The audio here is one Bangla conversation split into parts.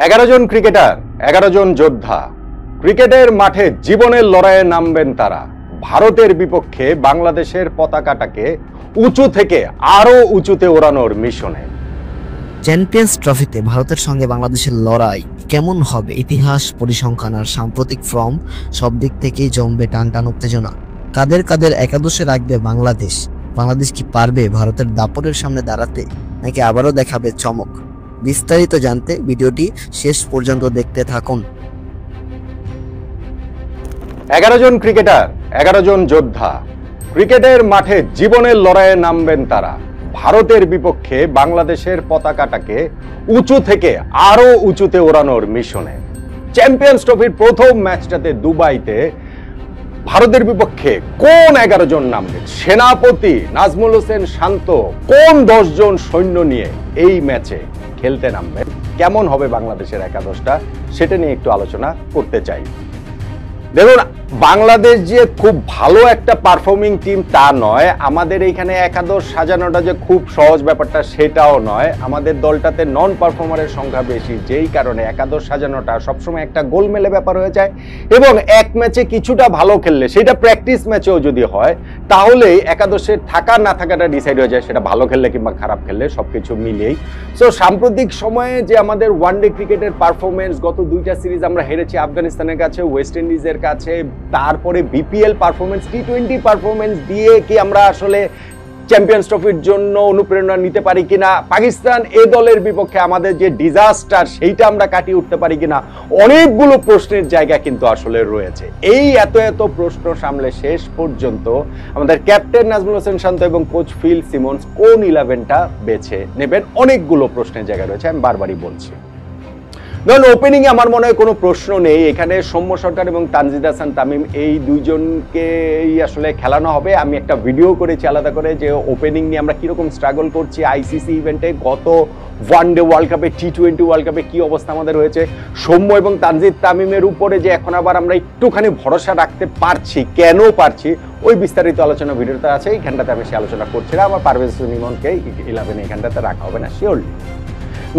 11 জন ক্রিকেটার, 11 জন যোদ্ধা। ক্রিকেটের মাঠে জীবনের লড়াইয়ে নামবেন তারা। ভারতের বিপক্ষে বাংলাদেশের পতাকাটাকে উঁচু থেকে আরো উঁচুতে ওড়ানোর মিশনে। চ্যাম্পিয়ন্স ট্রফিতে ভারতের সঙ্গে বাংলাদেশের লড়াই কেমন হবে? ইতিহাস, পরিসংখ্যান আর সাম্প্রতিক ফর্ম সব দিক থেকেই জমবে টান টান উত্তেজনা। কাদের কাদের একাদশে রাখবে বাংলাদেশ? বাংলাদেশ কি পারবে ভারতের দাপটের সামনে দাঁড়াতে, নাকি আবারও দেখাবে চমক? বিস্তারিত জানতে ভিডিওটি শেষ পর্যন্ত দেখতে থাকুন। 11 জন ক্রিকেটার, 11 জন যোদ্ধা। ক্রিকেটের মাঠে জীবনের লড়াইয়ে নামবেন তারা। ভারতের বিপক্ষে বাংলাদেশের পতাকাটাকে উঁচু থেকে আরো উঁচুতে ওড়ানোর মিশনে। চ্যাম্পিয়ন্স ট্রফির প্রথম ম্যাচটাতে দুবাইতে ভারতের বিপক্ষে কোন 11 জন নামবেন? সেনাপতি নাজমুল হোসেন শান্ত কোন 10 জন সৈন্য নিয়ে এই ম্যাচে খেলতে নামবেন? কেমন হবে বাংলাদেশের একাদশটা, সেটা নিয়ে একটু আলোচনা করতে চাই। দেখুন, বাংলাদেশ যে খুব ভালো একটা পারফর্মিং টিম তা নয়, আমাদের এইখানে একাদশ সাজানোটা যে খুব সহজ ব্যাপারটা সেটাও নয়। আমাদের দলটাতে নন পারফর্মারের সংখ্যা বেশি, যেই কারণে একাদশ সাজানোটা সবসময় একটা গোলমেলে ব্যাপার হয়ে যায়। এবং এক ম্যাচে কিছুটা ভালো খেললে, সেটা প্র্যাকটিস ম্যাচেও যদি হয়, তাহলে একাদশের থাকা না থাকাটা ডিসাইড হয়ে যায়, সেটা ভালো খেললে কিংবা খারাপ খেললে, সবকিছু মিলিয়েই। সো সাম্প্রতিক সময়ে যে আমাদের ওয়ানডে ক্রিকেটের পারফরমেন্স, গত 2টা সিরিজ আমরা হেরেছি আফগানিস্তানের কাছে, ওয়েস্ট ইন্ডিজের কাছে, তারপরে বিপিএল পারফরমেন্স, টি20 পারফরমেন্স দিয়ে কি আমরা আসলে চ্যাম্পিয়ন্স ট্রফির জন্য অনুপ্রেরণা নিতে পারি কিনা, পাকিস্তান এ দলের বিপক্ষে আমাদের যে ডিজাস্টার সেইটা আমরা কাটিয়ে উঠতে পারি কিনা, অনেকগুলো প্রশ্নের জায়গা কিন্তু আসলে রয়েছে। এই এত প্রশ্ন সামলে শেষ পর্যন্ত আমাদের ক্যাপ্টেন নাজমুল হোসেন শান্ত এবং কোচ ফিল সিমন্স কোন 11টা বেছে নেবেন, অনেকগুলো প্রশ্নের জায়গা রয়েছে, আমি বারবারই বলছি। ধরুন, ওপেনিং এ আমার মনে হয় কোনো প্রশ্ন নেই। এখানে সৌম্য সরকার এবং তানজিদ হাসান তামিম এই দুইজনকেই আসলে খেলানো হবে। আমি একটা ভিডিও করেছি আলাদা করে যে ওপেনিং নিয়ে আমরা কিরকম স্ট্রাগল করছি আইসিসি ইভেন্টে, গত ওয়ানডে ওয়ার্ল্ড কাপে, টি20 ওয়ার্ল্ড কাপে কি অবস্থা আমাদের হয়েছে। সৌম্য এবং তানজিদ তামিমের উপরে যে এখন আবার আমরা একটুখানি ভরসা রাখতে পারছি, কেন পারছি, ওই বিস্তারিত আলোচনা ভিডিওতে আছে। এইখানটাতে আমি সে আলোচনা করছি না। আমার পারভেজ ইমনকে 11 এখানটাতে রাখা হবে না শিওরলি।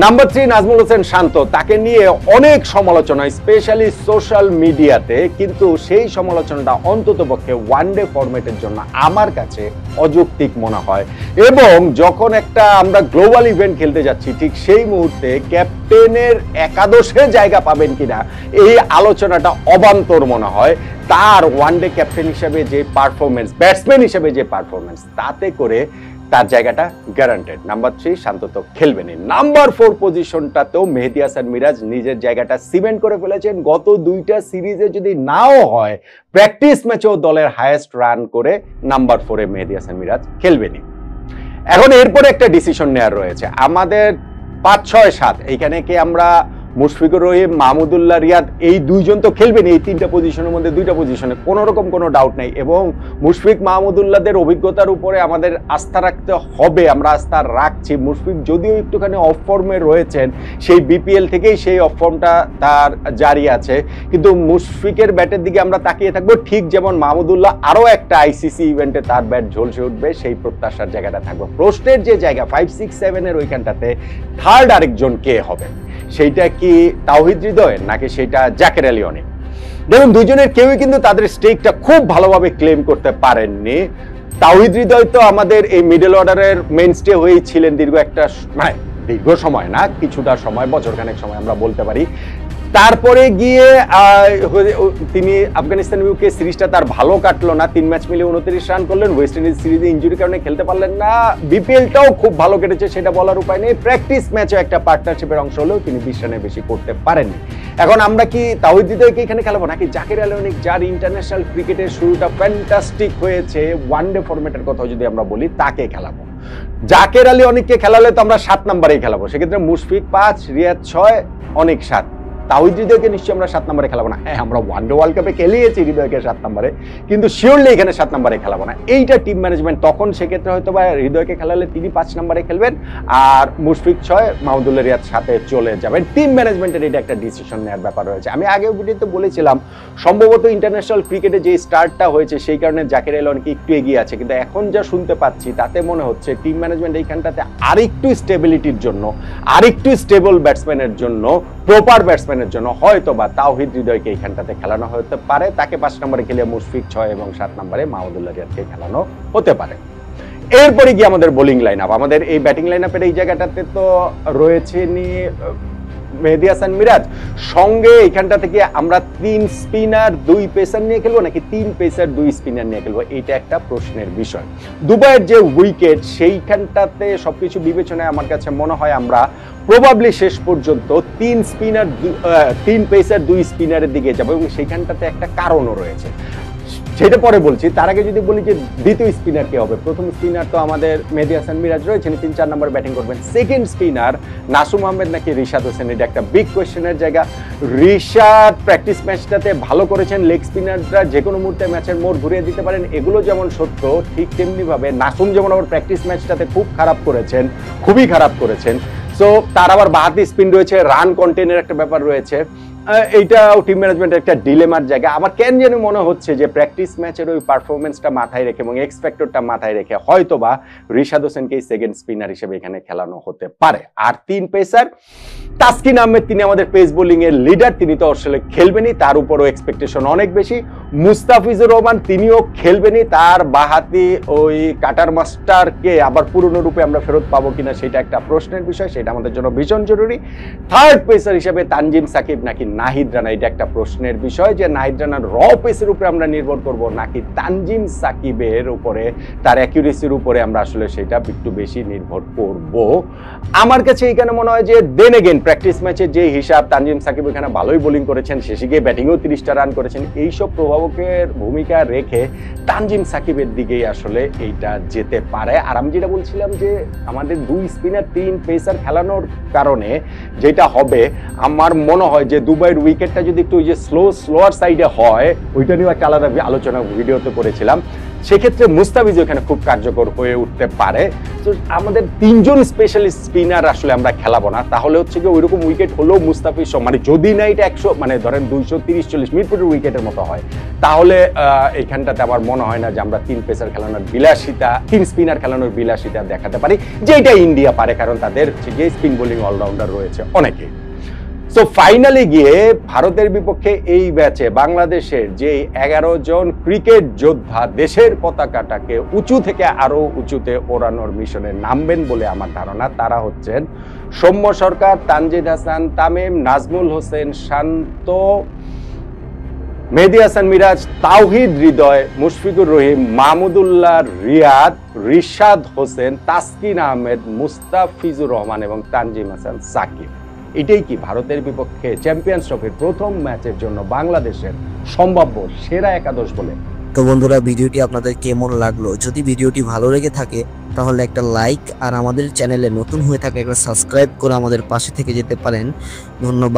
নাম্বার 3 নাজমুল হোসেন শান্ত, তাকে নিয়ে অনেক সমালোচনা, স্পেশালি সোশ্যাল মিডিয়াতে, কিন্তু সেই সমালোচনাটা অন্ততপক্ষে ওয়ানডে ফরম্যাটের জন্য আমার কাছে অযৌক্তিক মনে হয়। এবং যখন একটা আমরা গ্লোবাল ইভেন্ট খেলতে যাচ্ছি, ঠিক সেই মুহূর্তে ক্যাপ্টেনের একাদশে জায়গা পাবেন কিনা এই আলোচনাটা অবান্তর মনে হয়। তার ওয়ানডে ক্যাপ্টেন হিসেবে যে পারফরমেন্স, ব্যাটসম্যান হিসেবে যে পারফরমেন্স, তাতে করে তার জায়গাটা গ্যারান্টেড। নাম্বার 3 শান্ত তো খেলবেনই। নাম্বার 4 পজিশনটাতেও মেহেদী হাসান মিরাজ নিজের জায়গাটা সিমেন্ট করে ফেলেছেন। গত 2টা সিরিজে যদি নাও হয়, প্র্যাকটিস ম্যাচেও দলের হাইয়েস্ট রান করে নাম্বার 4-এ মেহেদী হাসান মিরাজ খেলবেনই। এখন এরপরে একটা ডিসিশন নেওয়ার রয়েছে আমাদের 5, 6, 7, এইখানে কি আমরা মুশফিকুর রহিম, মাহমুদুল্লাহ রিয়াদ এই দুইজন তো খেলবেন। এই 3টা পজিশনের মধ্যে 2টা পজিশনে কোনো রকম কোনো ডাউট নেই। এবং মুশফিক, মাহমুদুল্লাহদের অভিজ্ঞতার উপরে আমাদের আস্থা রাখতে হবে, আমরা আস্থা রাখছি। মুশফিক যদিও একটুখানি অফ ফর্মে রয়েছেন, সেই বিপিএল থেকেই সেই অফ ফর্মটা তার জারি আছে, কিন্তু মুশফিকের ব্যাটের দিকে আমরা তাকিয়ে থাকবো, ঠিক যেমন মাহমুদুল্লাহ আরও একটা আইসিসি ইভেন্টে তার ব্যাট ঝলসে উঠবে, সেই প্রত্যাশার জায়গাটা থাকবে। প্রশ্নের যে জায়গা 5, 6, 7-এর ওইখানটাতে থার্ড আরেকজন কে হবে, সেইটা কি তাওহিদ হৃদয় নাকি সেটা জাকের আলী অনেক? দেখুন, দুইজনের কেউই কিন্তু তাদের স্টেকটা খুব ভালোভাবে ক্লেম করতে পারেননি। তাওহিদ হৃদয় তো আমাদের এই মিডল অর্ডারের মেইনস্টে হয়েই ছিলেন দীর্ঘ সময় না, কিছুটা সময়, বছরখানেক সময় আমরা বলতে পারি। তারপরে গিয়ে তিনি আফগানিস্তানের বিপক্ষে সিরিজটা তার ভালো কাটলো না, 3 ম্যাচ মিলে 29 রান করলেন। ওয়েস্ট ইন্ডিজ সিরিজে ইনজুরির কারণে খেলতে পারলেন না। বিপিএলটাও খুব ভালো কেটেছে, সেটা বলার উপায় নেই। প্র্যাকটিস ম্যাচে একটা পার্টনারশিপের অংশ হলেও তিনি 20 রানের বেশি করতে পারেননি। এখন আমরা কি তাওহিদ হৃদয়কে এখানে খেলাবো, নাকি জাকের আলী অনেক, যার ইন্টারন্যাশনাল ক্রিকেটের শুরুটা ফ্যান্টাস্টিক হয়েছে, ওয়ানডে ফরম্যাটের কথা যদি আমরা বলি, তাকে খেলাবো? জাকের আলী অনেককে খেলালে তো আমরা 7 নম্বরেই খেলাবো। সেক্ষেত্রে মুশফিক 5, রিয়াদ 6, অনেক 7, তাওহিদ হৃদয়কে নিশ্চয়ই আমরা 7 নম্বরে খেলাবো না। হ্যাঁ, আমরা ওয়ানডে ওয়ার্ল্ড কাপে খেলিয়েছি হৃদয়কে 7 নম্বরে, কিন্তু শিওরলি এখানে 7 নম্বরে খেলাবো না। এইটা টিম ম্যানেজমেন্ট, তখন সেক্ষেত্রে হয়তো বা হৃদয়কে খেলালে তিনি 5 নম্বরে খেলবেন, আর মুশফিক 6, মাহমুদুল্লাহ রিয়াদ 7-এ চলে যাবেন। টিম ম্যানেজমেন্টের এটা একটা ডিসিশন নেওয়ার ব্যাপার রয়েছে। আমি আগেও ভিডিওতে বলেছিলাম, সম্ভবত ইন্টারন্যাশনাল ক্রিকেটে যে স্টার্টটা হয়েছে সেই কারণে জাকের আলী অনেক একটু এগিয়ে আছে, কিন্তু এখন যা শুনতে পাচ্ছি তাতে মনে হচ্ছে টিম ম্যানেজমেন্ট এইখানটাতে আরেকটু স্টেবিলিটির জন্য, আরেকটু স্টেবল ব্যাটসম্যানের জন্য প্রপার ব্যাটসম্যানের জন্য হয়তো বা তাওহিদ হৃদয়কে এইখানটাতে খেলানো হতে পারে, তাকে 5 নম্বরে খেলে মুশফিক 6 এবং 7 নম্বরে মাহমুদুল্লাহ রিয়াদকে খেলানো হতে পারে। এরপরে গিয়ে আমাদের বোলিং লাইন আপ, আমাদের এই ব্যাটিং লাইন আপের এই জায়গাটাতে তো রয়েছে মেহেদী হাসান মিরাজ, সঙ্গে এখানটা থেকে আমরা 3 স্পিনার 2 পেসার নিয়ে খেলবো নাকি 3 পেসার 2 স্পিনার নিয়ে খেলবো, এটা একটা প্রশ্নের বিষয়। দুবাইয়ের যে উইকেট সেইখানটাতে সবকিছু বিবেচনায় আমার কাছে মনে হয় আমরা প্রবাবলি শেষ পর্যন্ত 3 পেসার 2 স্পিনারের দিকে যাবো, এবং সেইখানটাতে একটা কারণও রয়েছে, সেটা পরে বলছি। তার আগে যদি বলি যে দ্বিতীয় স্পিনার কে হবে, প্রথম স্পিনার তো আমাদের মেহেদী হাসান মিরাজ রয়েছেন, 3-4 নম্বর ব্যাটিং করবেন। সেকেন্ড স্পিনার নাসুম আহমেদ নাকি রিশাদ হোসেন, এটা একটা বিগ কোয়েশ্চেনের জায়গা। রিশাদ প্র্যাকটিস ম্যাচটাতে ভালো করেছেন, লেগ স্পিনাররা যে কোনো মুহূর্তে ম্যাচের মোড় ঘুরিয়ে দিতে পারেন, এগুলো যেমন সত্য, ঠিক তেমনি ভাবে নাসুম যেমন আবার প্র্যাকটিস ম্যাচটাতে খুবই খারাপ করেছেন। সো তার আবার বাহাতি স্পিন রয়েছে, রান কন্টেনের একটা ব্যাপার রয়েছে, এইটাও টিম ম্যানেজমেন্টের একটা ডিলেমার জায়গা। আমার কেন যেন মনে হচ্ছে যে প্র্যাকটিস ম্যাচের ওই পারফরমেন্সটা মাথায় রেখে এবং এক্স ফ্যাক্টরটা মাথায় রেখে হয়তোবা রিশাদ হোসেনকে সেকেন্ড স্পিনার হিসেবে এখানে খেলানো হতে পারে। আর 3 পেসার তাসকিন আহমেদ, তিনি আমাদের পেস বোলিং এর লিডার, তিনি তো আসলে খেলবেনই, তার উপরও এক্সপেকটেশন অনেক বেশি। মুস্তাফিজুর রহমান তিনিও খেলবেনই, তার বাহাতি ওই কাটার মাস্টারকে আবার পুরনো রূপে আমরা ফেরত পাবো কিনা সেটা একটা প্রশ্নের বিষয়, সেটা আমাদের জন্য ভীষণ জরুরি। থার্ড পেসার হিসেবে তানজিম সাকিব নাকি নাহিদ রানা, এটা একটা প্রশ্নের বিষয় যে নাহিদ রানার র পেসের উপরে আমরা নির্ভর করব নাকি তানজিম সাকিবের উপরে, তার অ্যাকিউরেসির উপরে আমরা আসলে সেটা একটু বেশি নির্ভর করব। আমার কাছে এখানে মনে হয় যে দেন এগেন প্র্যাকটিস ম্যাচের যে হিসাব, তানজিম সাকিব এখানে ভালোই বোলিং করেছেন, শেষে গিয়ে ব্যাটিংও 30টা রান করেছেন, এইসব প্রভাবকের ভূমিকা রেখে তানজিম সাকিবের দিকেই আসলে এইটা যেতে পারে। আর আমি যেটা বলছিলাম যে আমাদের 2 স্পিনার 3 পেসার খেলানোর কারণে যেটা হবে, আমার মনে হয় যে দুবাইয়ের উইকেটটা যদি একটু ওই যে স্লোয়ার সাইডে হয়, ওইটা নিয়েও একটা আলাদা আলোচনা ভিডিওতে করেছিলাম, সেক্ষেত্রে মুস্তাফিজ এখানে খুব কার্যকর হয়ে উঠতে পারে। তো আমাদের 3 জন স্পেশালিস্ট স্পিনার আসলে আমরা খেলাবো না, তাহলে হচ্ছে কি ওইরকম উইকেট হলেও মুস্তাফিজ মানে যদি না এটা 100 মানে ধরেন 230-40 মিরপুরের উইকেটের মতো হয়, তাহলে এইখানটাতে আমার মনে হয় না যে আমরা 3 পেসার খেলানোর বিলাসিতা, 3 স্পিনার খেলানোর বিলাসিতা দেখাতে পারি, যেটা ইন্ডিয়া পারে, কারণ তাদের যে স্পিন বোলিং অলরাউন্ডার রয়েছে অনেকে। সো ফাইনালি গিয়ে ভারতের বিপক্ষে এই ম্যাচে বাংলাদেশের যে 11 জন ক্রিকেট যোদ্ধা দেশের পতাকাটাকে উঁচু থেকে আরো উঁচুতে ওড়ানোর মিশনে নামবেন বলে আমার ধারণা, তারা হচ্ছেন সৌম্য সরকার, তানজিদ হাসান তামিম, নাজমুল হোসেন শান্ত, মেহেদী হাসান মিরাজ, তাওহিদ হৃদয়, মুশফিকুর রহিম, মাহমুদুল্লাহ রিয়াদ, রিশাদ হোসেন, তাসকিন আহমেদ, মুস্তাফিজুর রহমান এবং তানজিম হাসান সাকিব। এটাই কি ভারতের বিপক্ষে চ্যাম্পিয়ন্স ট্রফির প্রথম ম্যাচের জন্য বাংলাদেশের সম্ভাব্য সেরা একাদশ বলে? তো বন্ধুরা, ভিডিওটি আপনাদের কেমন লাগলো? যদি ভিডিওটি ভালো লেগে থাকে তাহলে একটা লাইক, আর আমাদের চ্যানেলে নতুন হয়ে থাকে একটা সাবস্ক্রাইব করে আমাদের পাশে থেকে যেতে পারেন। ধন্যবাদ।